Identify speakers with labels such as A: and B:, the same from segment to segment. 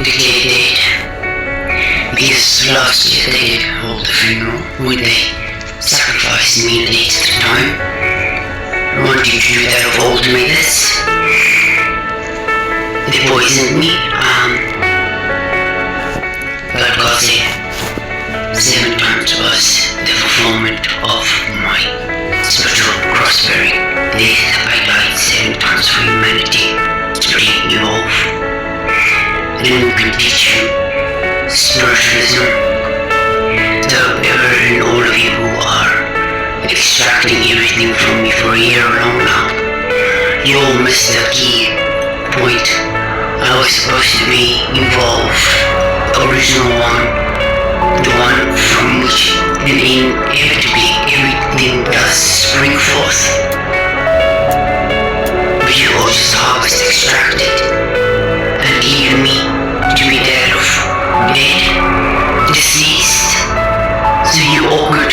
A: declared dead. Because last year they did hold a funeral when they sacrificed me at the 8th time. Wanting to do that of all the methods. They poisoned me, but God said 7 times was the fulfillment of my spiritual cross-bearing. I died 7 times for humanity to bring you off. And who can teach you spiritualism? Though ever and all of you who are extracting everything from me for a year long now, you all missed the key point. I was supposed to be involved, the original one, the one from which inevitably everything does spring forth. But you all just harvest extracted and leave me to be dead, deceased. So you all could,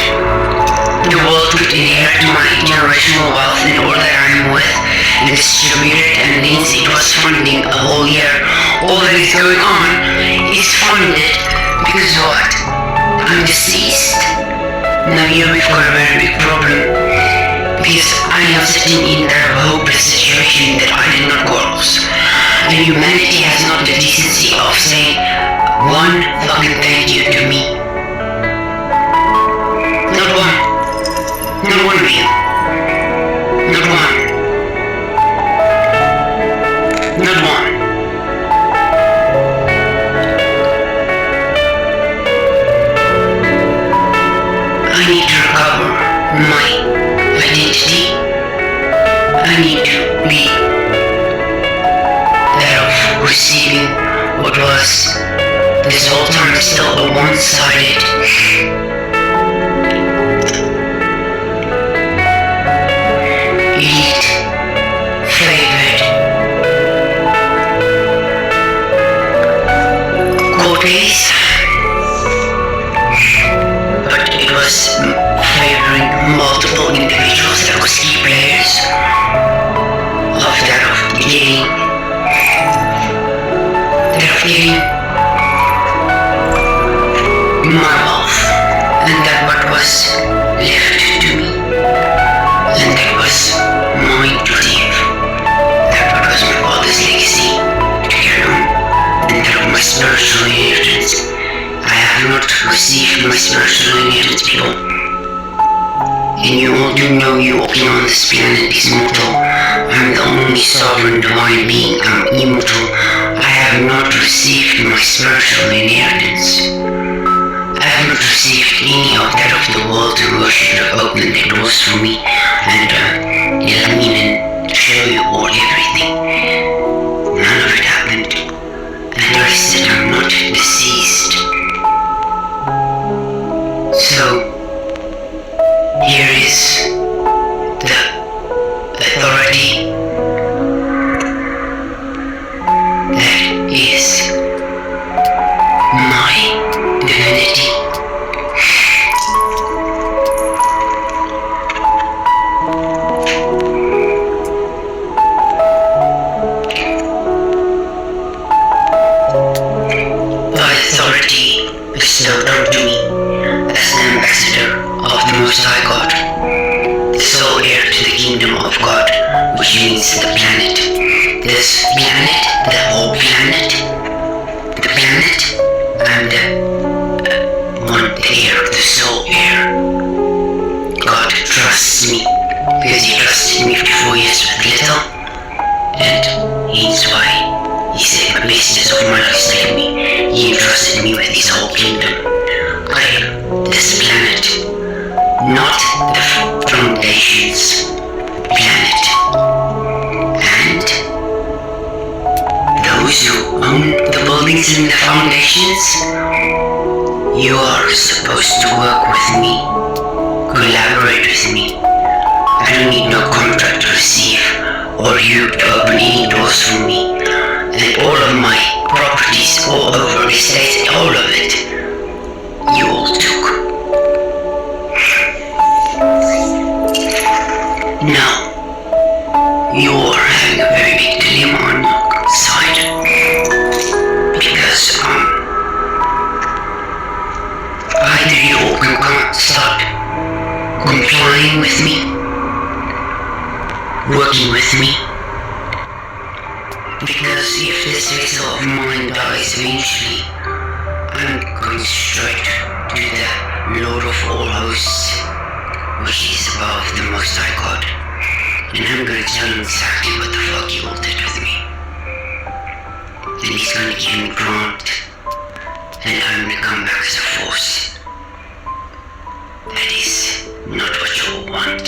A: the world could inherit my generational wealth and all that I'm with and distribute it, and means it was funding a whole year. All that is going on is funded because what? I'm deceased. Now here we've got a very big problem because I am sitting in a hopeless situation that I did not cause. And humanity has not the decency of saying one fucking thank you to me. Not one. Not one of you. Not one. Not one. I need to recover my identity. I need to be that of receiving what was this whole time still a one-sided elite favored court case, but it was favoring multiple individuals that were key players of that of getting my wealth, and that what was left to me, and that was mine to leave, that what was my father's legacy to carry on, and that of my spiritual inheritance. I have not received my spiritual inheritance, people. And you all do know you walking on this planet is mortal. I'm the only sovereign divine being. I'm immortal. I have not received my spiritual inheritance. I have not received any of that of the world who should have opened the doors for me and let me in to show you all everything. None of it happened. And the rest that I'm not deceased. So here is the authority that is my divinity. By authority bestowed onto me as an ambassador of the Most High God, the sole heir to the kingdom of God, which means the planet. This planet, the whole planet, the planet, and the heir, the sole heir. God trusts me because He trusted me for 4 years with little, and He's why He said, "My business of my life saved me." He entrusted me with His whole kingdom. This planet, not the foundations planet, and those who own the buildings and the foundations, you are supposed to work with me, collaborate with me. I don't need no contract to receive or you to open any doors for me. And all of my properties, all over estates, all of it, you all took. Now, you are having a very big dilemma on your side, because mind dies eventually, I'm going straight to the Lord of all hosts, which is above the Most High God, and I'm gonna tell him exactly what the fuck he all did with me. Then he's gonna give me grant, and I'm gonna come back as a force. That is not what you all want.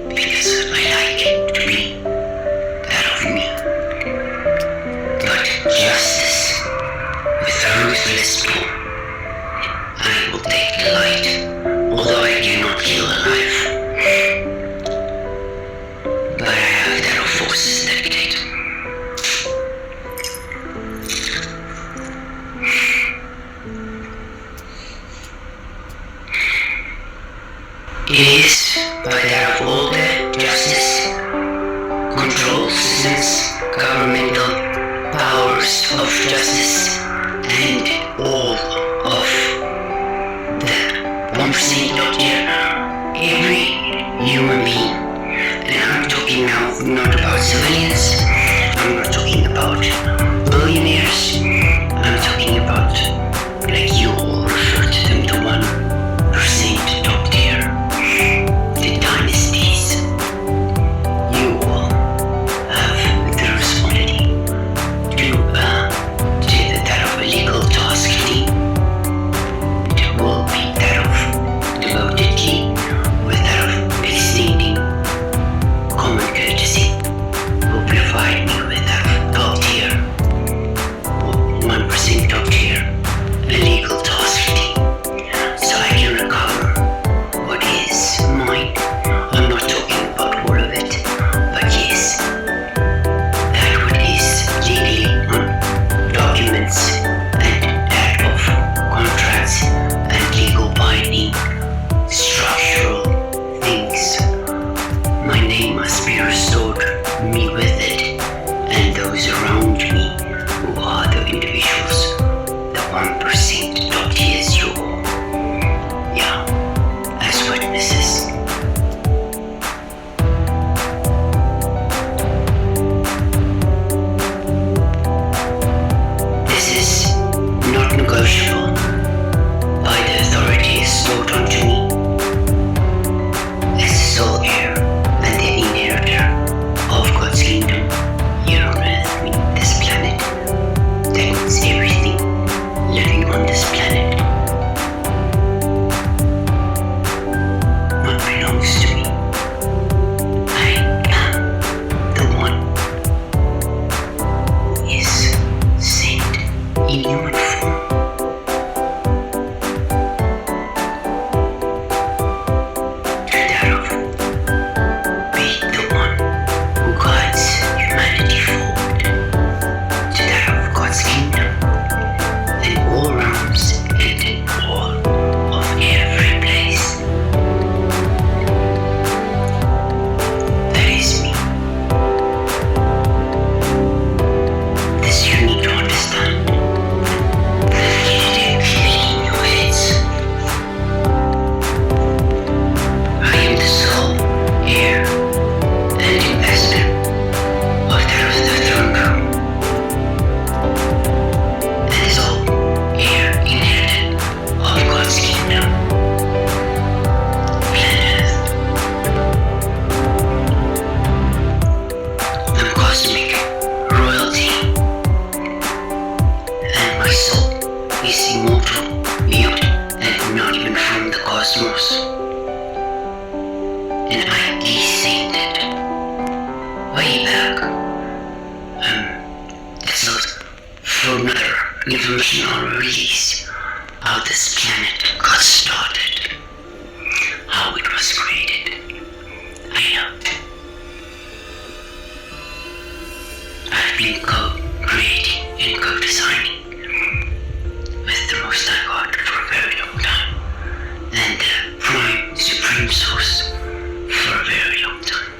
A: Because I like it to be that of me. But justice with a ruthless pull. I will take the light, although I cannot kill alive. But I have that of forces that dictate. It is by that of all the justice, control systems, governmental powers of justice, and all of the 1% out there, every human being. And I'm talking now not about civilians, I'm not talking about billionaires, I'm talking about, like you all refer to them, the 1% top tier. The dynasties. You all have the responsibility to that of a legal task team. It will be that of devotedly with that of extending common courtesy. Will provide me with that of top tier, or 1% top tier, a legal task team, so I can recover what is mine. I'm not talking about all of it, but yes, that what is legally on documents and that of contracts and legal binding structural things. My name must be restored, me with it, and those around me who are the individuals, the 1% top tiers, you all. Yeah, as witnesses. This is not negotiable by the authority stored unto me as the sole heir and the inheritor of God's kingdom here on earth, this planet. That means everything living on this planet. What belongs to me? I am the one who is sent in human form. To that of be the one who guides humanity forward. To that of God's kingdom and all realms and in all of every place. That is me. This you need to understand. Get it clearly in your heads. I am the sole heir and ambassador of that of the throne room. That is all heir inherited of God's kingdom. Planet Earth. I'm cosmic royalty, and my soul is immortal, beyond and not even from the cosmos. And I descended way back. That's not for another informational release. How this planet got started, how it was created. I know. I've been co-creating and co-designing with the Most High God for a very long time, and the Prime Supreme Source for a very long time.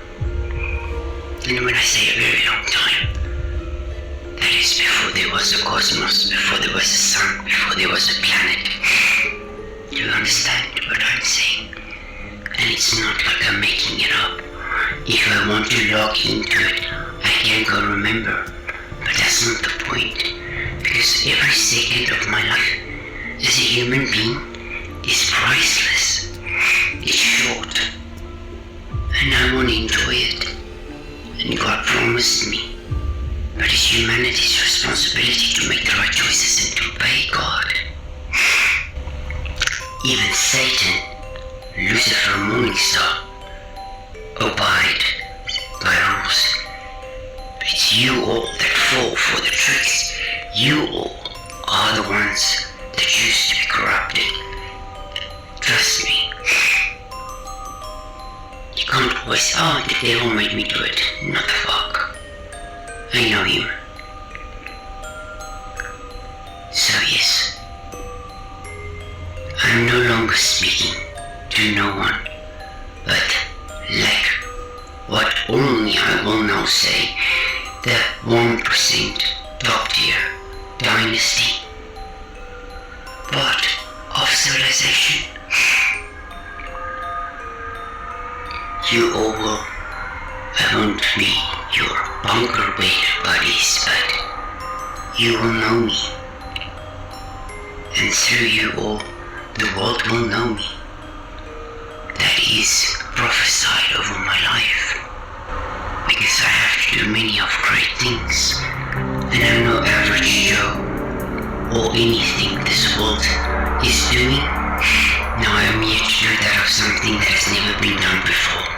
A: And when I say a very long time, that is before there was a cosmos, before there was a sun, before there was a planet. Do you understand what I'm saying? And it's not like I'm making it up. If I want to log into it, I can can go remember, but that's not the point, because every second of my life as a human being is priceless. It's short, and I want to enjoy it, and God promised me, but it's humanity's responsibility to make the right choices and to obey God. Even Satan, Lucifer, morning star, abide by rules. It's you all that fall for the tricks. You all are the ones that choose to be corrupted. Trust me. You can't always, oh, the devil made me do it. Not the fuck. I know him. So yes, I'm no longer speaking to no one, but like what only I will now say, the 1% top tier dynasty, part of civilization. You all will, I won't be your bunker bed buddies, but you will know me, and through you all, the world will know me. That is prophesied over my life, because I have to do many of great things, and I'm no average Joe, or anything this world is doing. Now I am here to do that of something that has never been done before,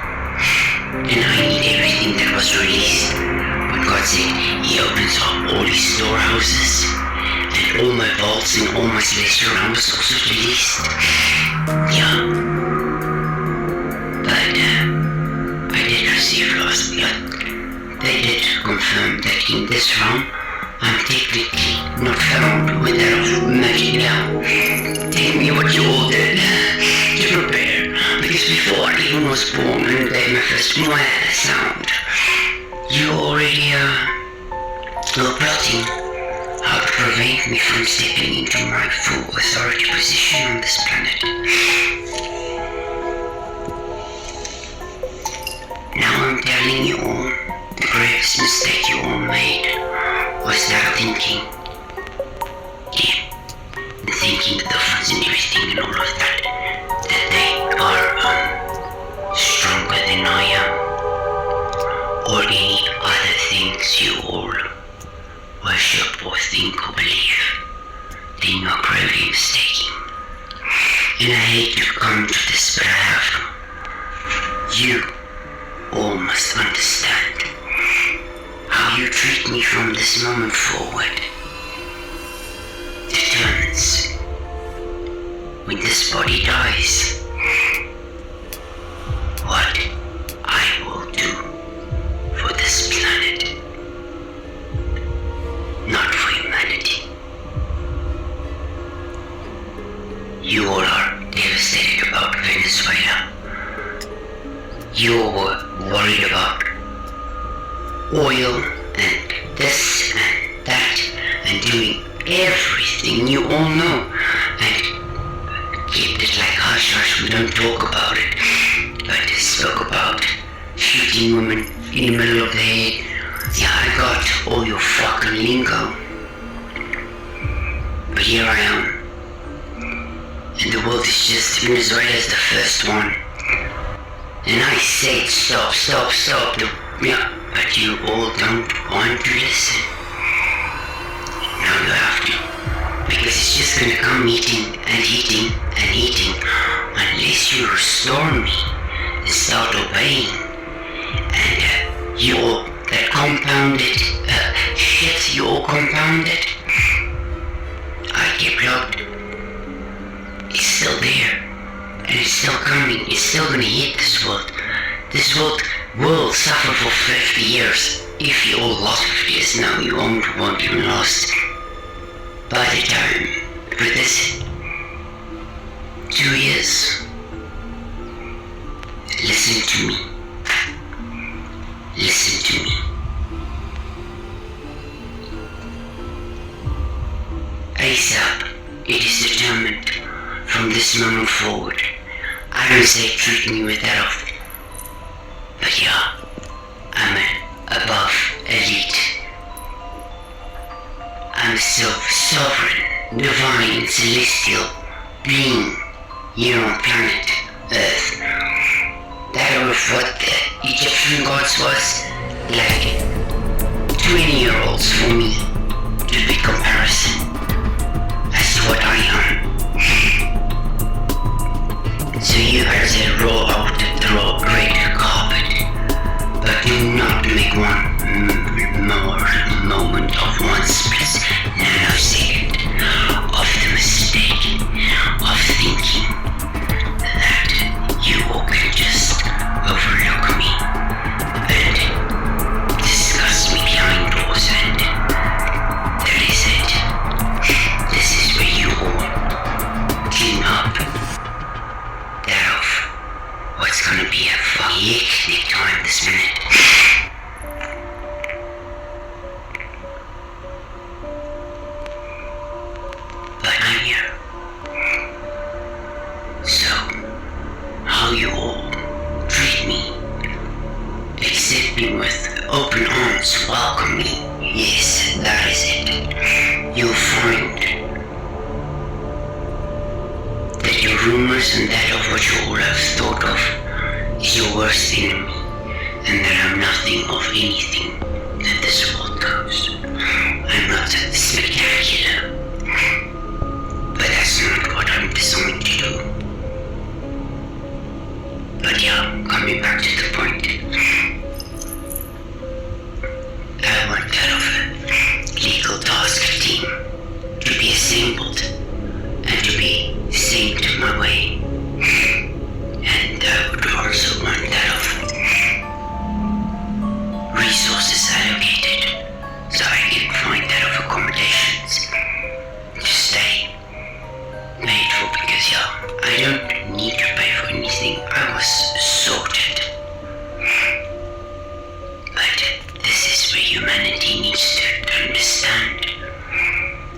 A: and I need everything that was released. When God said He opens up all His storehouses, and all my vaults and all my celestial realm was also released. Yeah. But I did receive lost blood. They did confirm that in this realm I'm technically not found with that of magic now. Tell me what you all did to prepare, because before I even was born and gave my first sound, you already were plotting how to prevent me from stepping into my full authority position on this planet. Now I'm telling you all, the greatest mistake you all made was that thinking deep, and thinking the difference in everything and all of that they are stronger than I am, or any other things you all worship or think or believe. Then you are gravely mistaken, and I hate to come to this, but I have to. You all must understand how you treat me from this moment forward determines when this body dies what I will do for this planet, not for humanity. You all are devastated about Venezuela. You all were worried about oil and this and that and doing everything you all know and kept it like hush hush, we don't talk about it, but spoke about shooting women in the middle of the head. Yeah, I got all your fucking lingo, but here I am, and the world is just, Venezuela is the first one. And I said stop, yeah, but you all don't want to listen. Now you have to, because it's just gonna come eating and eating and eating unless you restore me and start obeying. And you all that compounded shit, you all compounded, I kept locked. It's still there. And it's still coming, it's still gonna hit this world. This world will suffer for 50 years. If you all lost 50 years now, you won't even last. By the time, for this 2 years, listen to me. Listen to me. ASAP, it is determined from this moment forward. I don't say treat me with that of, but yeah, I'm above elite. I'm sovereign, divine, celestial being here on planet Earth. That was what the Egyptian gods was like 20-year-olds for me to be comparison as to what I am. So you had to roll out the red carpet, but do not make one more moment of 1 split nanosecond of the mistake of thinking that you all can just overlook me and discuss me behind doors, and that is it. This is where you all team up that of what's gonna be a fucking hectic time this minute. But I'm here. So, how you all treat me, accept me with open arms, welcome me, yes, that is it. You'll find that your rumors and that of what you all have thought of is your worst enemy, and that I'm nothing of anything that this world knows. I'm not spectacular, but that's not what I'm designed to do. But yeah, coming back to the point, I want that of a legal task team to be assembled and to be sent my way. And I would also want that of resources allocated so I can find that of accommodations to stay paid for, because yeah, I don't need to pay for anything. I was sorted. But this is where humanity needs to understand.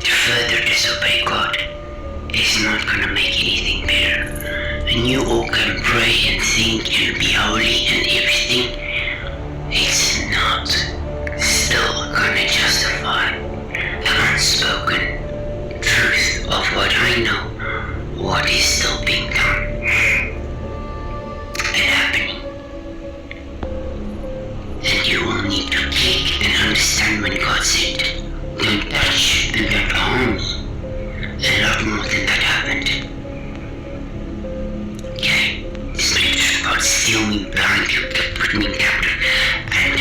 A: To further disobey God is not gonna make anything better. And you all can pray and think and be holy and everything. It's not still gonna justify the unspoken truth of what I know, what is still being done and happening. And you will need to click and understand when God said, don't touch and don't harm me. A lot more than that happened. Okay, this man about steal me blind, put me in captive, and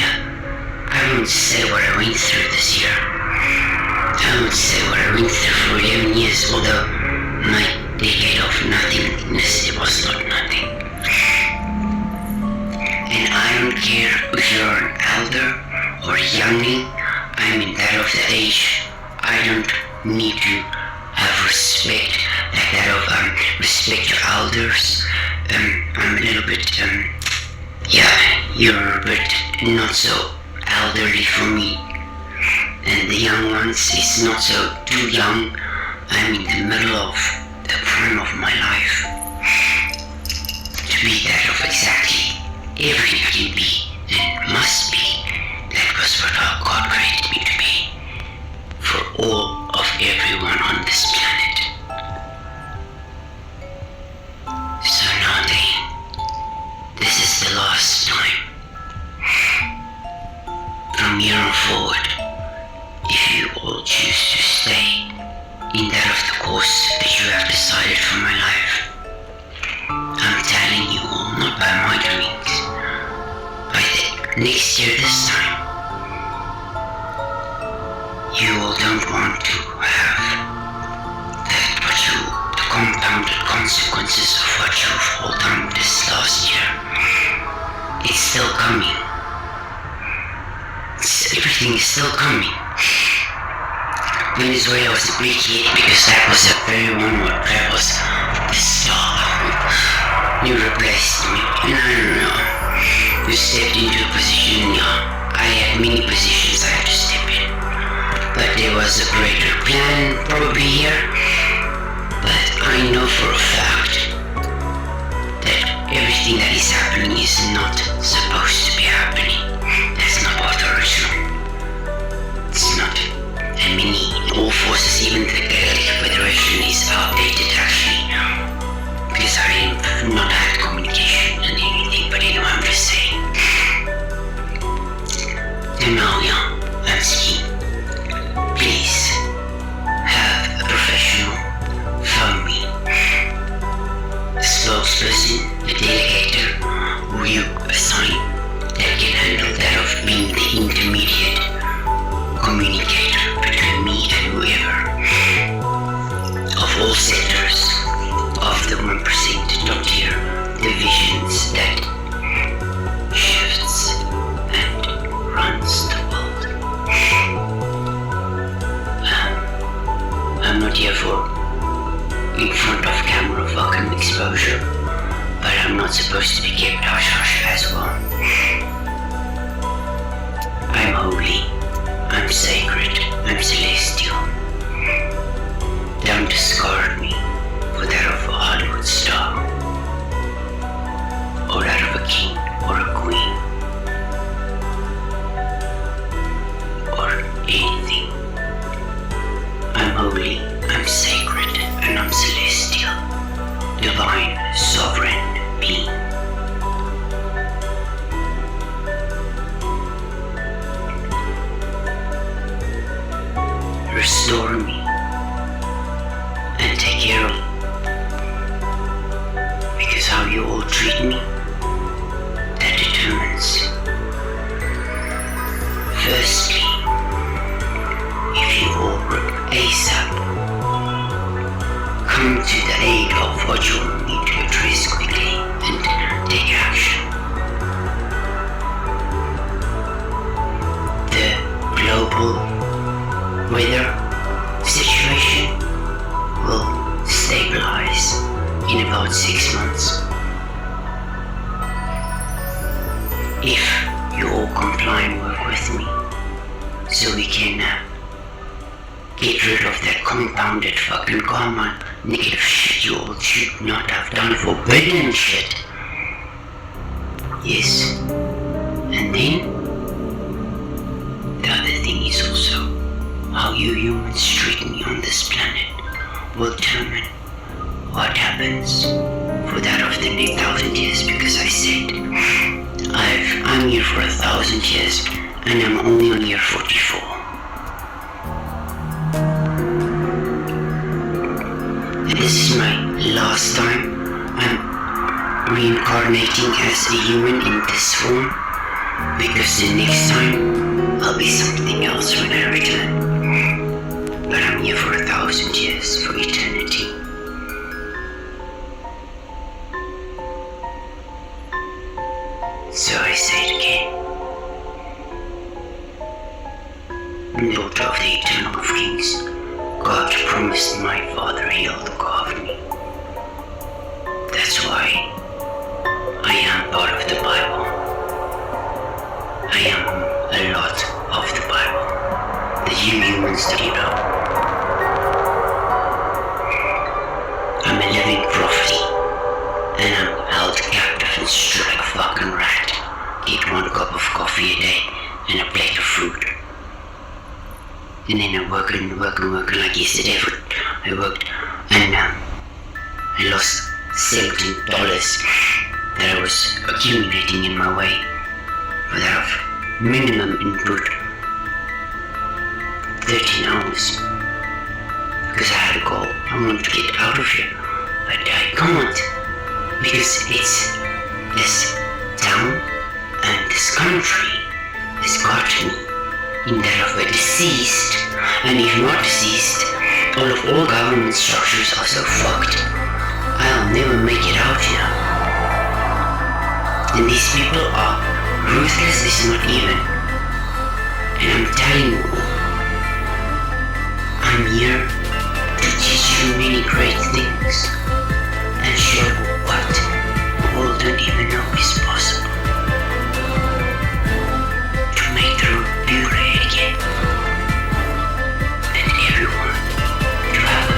A: I won't say what I went through this year. I won't say what I went through for 11 years, although my decade of nothingness, it was not nothing. And I don't care if you're an elder or a youngling, I'm in that of the age. I don't need to have respect like that of respect your elders. I'm a little bit yeah, you're a bit not so elderly for me, and the young ones is not so too young. I'm in the middle of the prime of my life to be that of exactly everything I can be and must be. That was what God created me to be for all of everyone on this planet. So now then, this is the last time. From here on forward, if you all choose to stay in that of the course that you have decided for my life, I'm telling you all, not by my doings, by the next year this time, you all don't want to have that, but the compounded consequences of what you've all done this last year. It's still coming. Everything is still coming. Venezuela was a big hit because that was the very one where that was the star. You replaced me, and I don't know. You stepped into a position, yeah. I had many positions I had to step in. But there was a greater plan probably here. But I know for a fact that everything that is happening is not supposed to be happening. That's not what the original not here for in front of camera fucking exposure, but I'm not supposed to be kept hush-hush as well. I'm holy, I'm sacred, I'm celestial. Don't discard me for that of a Hollywood star, or that of a king or a queen, or anything. I'm holy, I'm sacred, and I'm celestial, divine, sovereign being. Restore me and take care of me, because how you all treat me, that determines. Firstly, if you all ASAP come to the aid of what you need to address quickly and take action. The global weather situation will stabilize in about 6 months. If you all comply and work with me, so we can get rid of that compounded fucking karma, negative shit you all should not have done, forbidden shit. Yes. And then, the other thing is also how you humans treat me on this planet will determine what happens for that of the next 1,000 years, because I said I'm here for 1,000 years and I'm only on year 44. And this is my last time I'm reincarnating as a human in this form, because the next time I'll be something else when I return. But I'm here for 1,000 years, for eternity. So I say it again. Daughter of the Eternal of Kings, God promised my father he'll look after me. That's why I am part of the Bible. I am a lot of the Bible that you humans don't know. I'm a living prophecy, and I'm held captive and stripped like a fucking rat. Get 1 cup of coffee a day and a plate of fruit. And then I work like yesterday. I worked and I lost $17 that I was accumulating in my way for that of minimum input 13 hours, because I had a goal. I wanted to get out of here, but I can't, because it's this town and this country has got me in that of a deceased, and if not deceased, all government structures are so fucked, I'll never make it out here. And these people are ruthless is not even. And I'm telling you all, I'm here to teach you many great things and show you what the world don't even know is possible. To make the road pure again, and everyone to have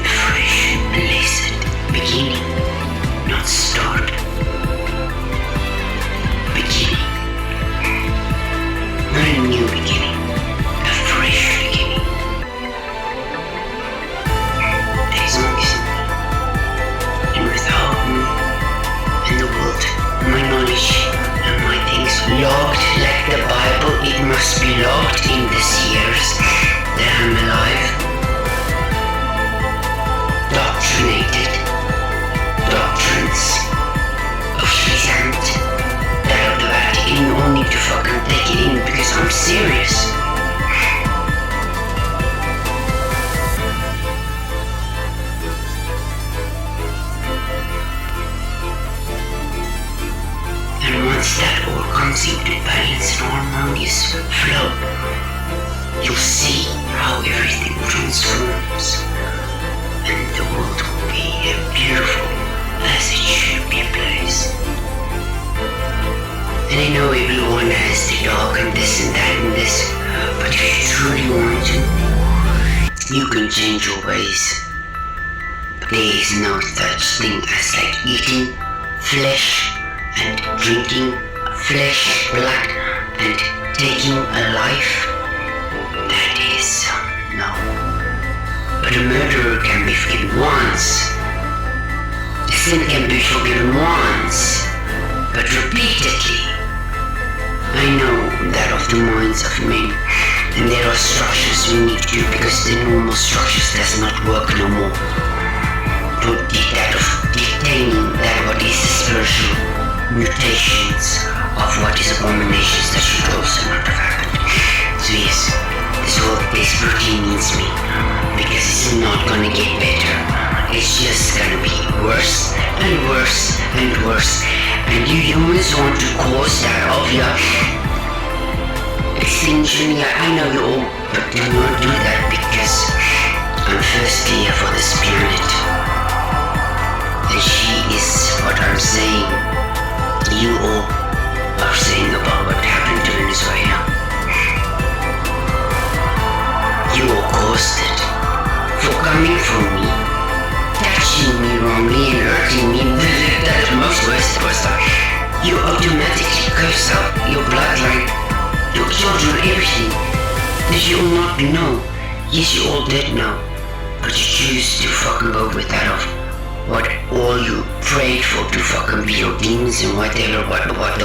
A: a fresh, blessed beginning, not start. Beginning. Not a new beginning, a fresh beginning. As long as me, and without me, and the world, my knowledge and my things logged like the Bible, it must be logged in these years that I'm alive. Doctrinated doctrines of Shazant, that of the Vatican. You all need to fucking take it in, because I'm serious. And once that all comes into balance and harmonious flow, you'll see how everything transforms. beautiful as it should be a place. And I know everyone has the dog and this and that and this, but if you truly want to, you can change your ways. There is no such thing as like eating flesh and drinking flesh, blood, and taking a life. That is no. But a murderer can be forgiven once. A sin can be forgiven once, but repeatedly. I know that of the minds of men, and there are structures we need to do because the normal structures does not work no more. That of detaining that what is the spiritual mutations of what is abominations that should also not have happened. So yes, this world desperately needs me because it's not gonna get better. It's just gonna be worse and worse and worse. And you humans want to cause that of your extinction. Yeah, I know you all, but do not do that because I'm firstly here for this planet. And she is what I'm saying. You all are saying about what happened to Venezuela. You all caused it for coming from me, touching me wrongly and hurting me. That's the most worst was that you automatically curse out your bloodline, your children, everything. Did you all not know? Yes, you all did know, but you choose to fucking go with that of what all you prayed for to fucking be your demons and whatever, what. But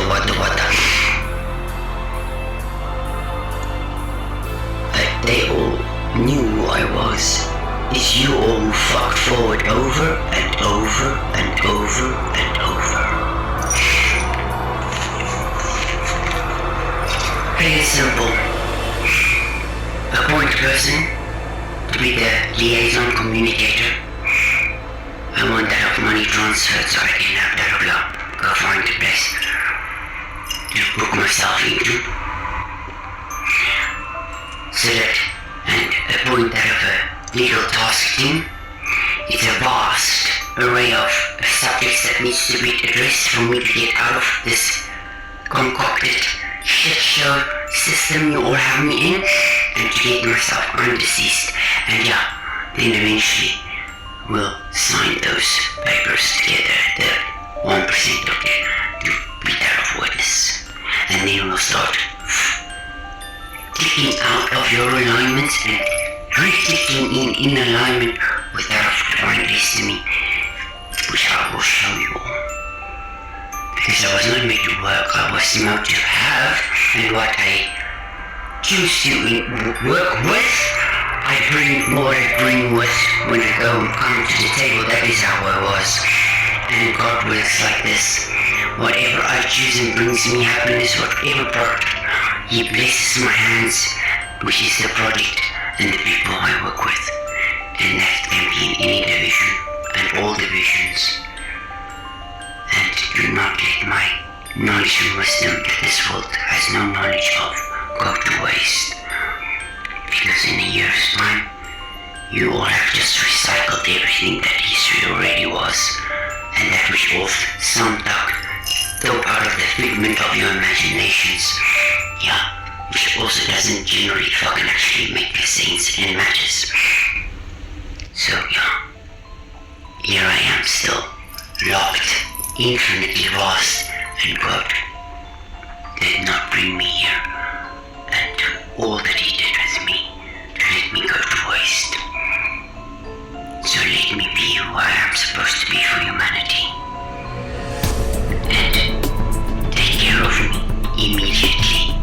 A: they all knew who I was. It's you all who fucked forward over and over and over and over. Very simple. Appoint a person to be the liaison communicator. I want that of money transferred so I can have that of love. Go find the place to book myself into. So that, and appoint that of a legal task team. It's a vast array of subjects that needs to be addressed for me to get out of this concocted shit show system you all have me in, and to get myself undeceased. And yeah, then eventually we'll sign those papers together, the 1% of it, to be that of witness. And then we'll start clicking out of your alignments and re-clicking in alignment with that of divine destiny, which I will show you all. Because I was not made to work, I was meant to have, and what I choose to work with, I bring what I bring with when I come to the table. That is how I was. And God wills like this. Whatever I choose and brings me happiness, whatever product He blesses my hands, which is the project and the people I work with. And that can be in any division and all divisions. And do not let my knowledge and wisdom that this world has no knowledge of go to waste. Because in a year's time, you all have just recycled everything that history already was, and that which all summed up, though out of the figment of your imaginations, yeah, which also doesn't generally fucking actually make sense and matters. So yeah, here I am still, locked, infinitely vast, and God did not bring me here, and all that He did with me, to let me go to waste. So let me be who I am supposed to be for humanity, and take care of me immediately.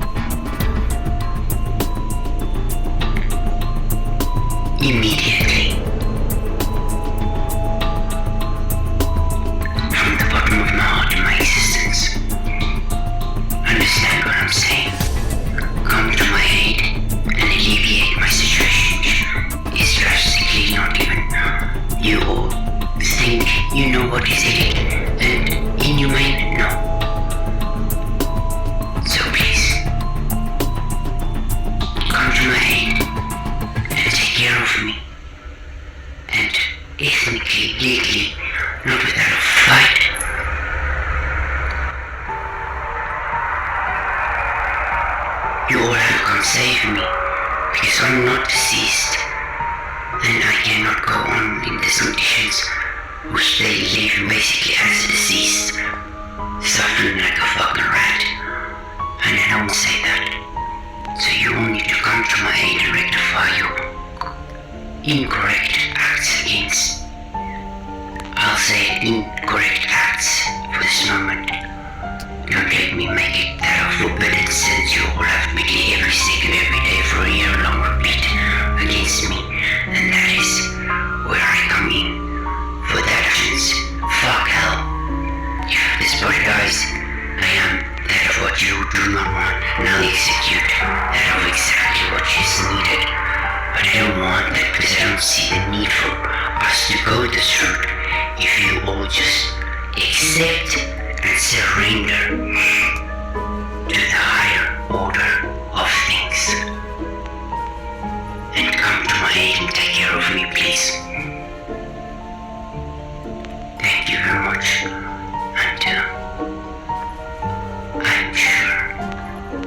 A: Immediately. From the bottom of my heart and my existence. Understand what I'm saying? Come to my aid and alleviate my situation. It's drastically not even. You all think you know what is it, and inhumane? No. So please, come to my aid and take care of me I'm not deceased, and I cannot go on in these conditions which they leave basically as deceased, suffering like a fucking rat. And I don't say that. So you all need to come to my aid and rectify your incorrect acts against. I'll say incorrect acts for this moment. Don't let me make it that are forbidden since you all have bigly every second every day for a year long repeat against me. And that is where I come in. For that actions, fuck hell. If this body dies, I am that of what you do not want, and I'll execute that of exactly what is needed. But I don't want that because I don't see the need for us to go this route if you all just accept and surrender to the higher order of things. And come to my aid and take care of me, please. Thank you very much, and I'm sure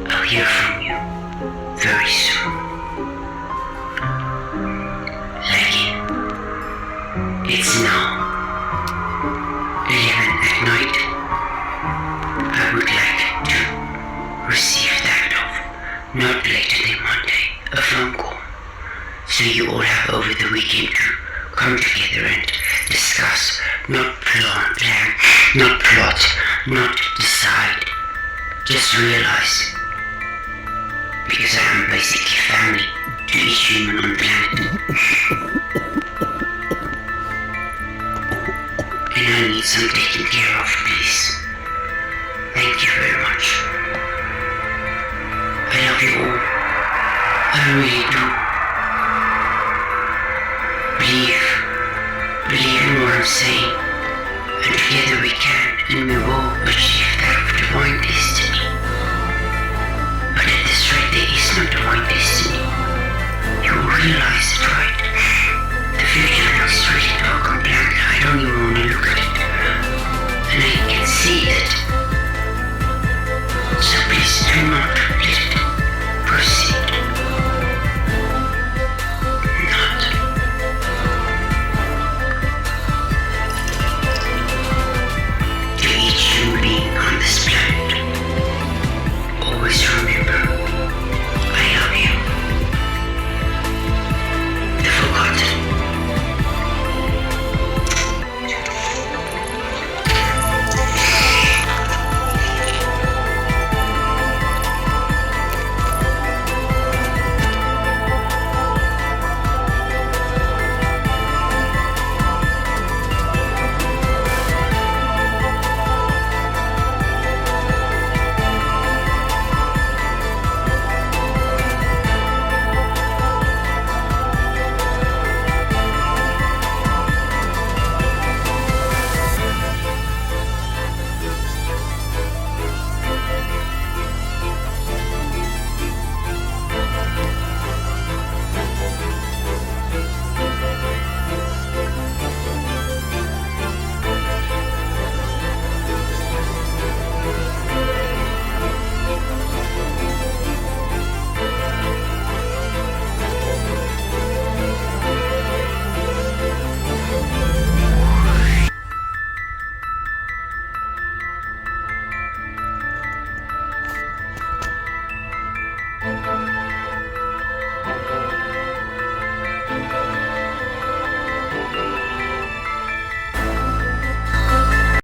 A: I'll hear from you very soon. It's now 11 at night. I would like to receive that of not later than Monday, a phone call. So you all have over the weekend to come together and discuss, not plan, not plot, not decide. Just realize, because I am basically family to each human on the planet. And I need some taken care of, please. Thank you very much. I love you all. I really do. Believe in what I'm saying. And together we can, and we will achieve that of divine destiny. But at this rate, there is no divine destiny. You will realize it, right?